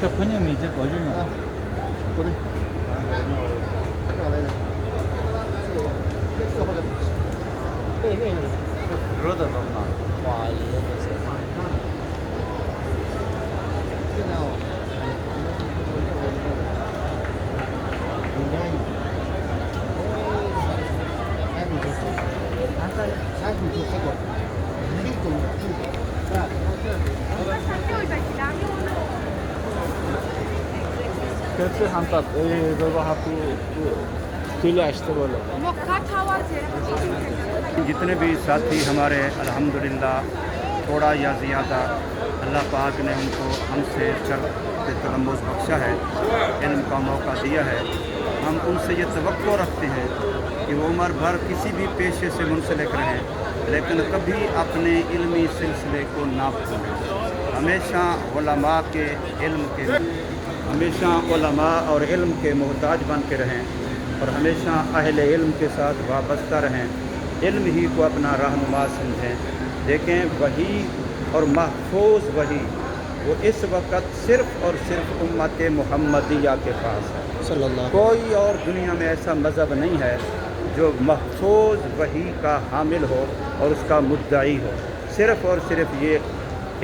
这婚姻没结过人吗？不对。热的多吗？哇，也不是。现在哦。कैसे हम तक किले আসতে বলো जितने भी साथी हमारे अल्हम्दुलिल्लाह थोड़ा या ज़्यादा अल्लाह पाक ने उनको हमसे शर्त तलम्मुस बख्शा है, इल्म का मौका दिया है। हम उनसे ये तवक्को रखते हैं कि वो उम्र भर किसी भी पेशे से मुंसलिक रहें, लेकिन कभी अपने इल्मी सिलसिले को ना भूलें। हमेशा उलमा के इल्म के हमेशा उलमा और इल्म के मोहताज बन के रहें और हमेशा अहले इल्म के साथ वाबस्ता रहें, इल्म ही को अपना रहनुमा समझें। देखें वही और महफूज वही वो इस वक्त सिर्फ़ और सिर्फ उम्मत मुहम्मदिया के पास है। कोई और दुनिया में ऐसा मज़हब नहीं है जो महफूज वही का हामिल हो और उसका मुद्दाई हो। सिर्फ़ और सिर्फ ये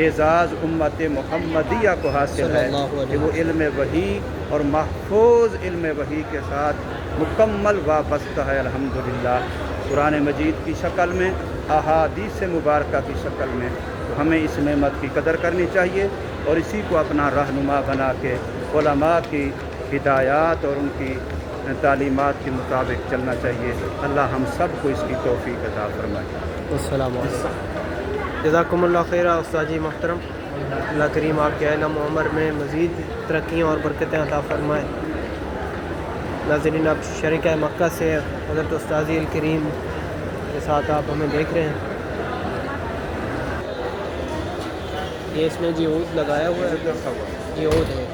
एजाज़ उम्मत मुहम्मदिया को हासिल है कि वो इल्म वही और महफूज इल्म वही के साथ मुकम्मल वाबस्ता है अल्हम्दुलिल्लाह, कुरान मजीद की शक्ल में, अहादीस मुबारका की शक्ल में। तो हमें इस नेमत की कदर करनी चाहिए और इसी को अपना रहनुमा बना के उलमा की हिदायत और उनकी तालीमात के मुताबिक चलना चाहिए। अल्लाह हम सब को इसकी तौफीक अता फरमाए। अस्सलाम वालेकुम। जज़ाकुमुल्लाह खैर उस्ताद जी मोहतरम। अल्लाह करीम आपके इल्म व उम्र में मज़ीद तरक्कियाँ और बरकतें अता फरमाए। नाज़रीन, आप शरीक मक्का से हज़रत उस्ताद अल करीम के साथ आप हमें देख रहे हैं। ये इसमें जी ऊद लगाया हुआ है, ये ऊद है।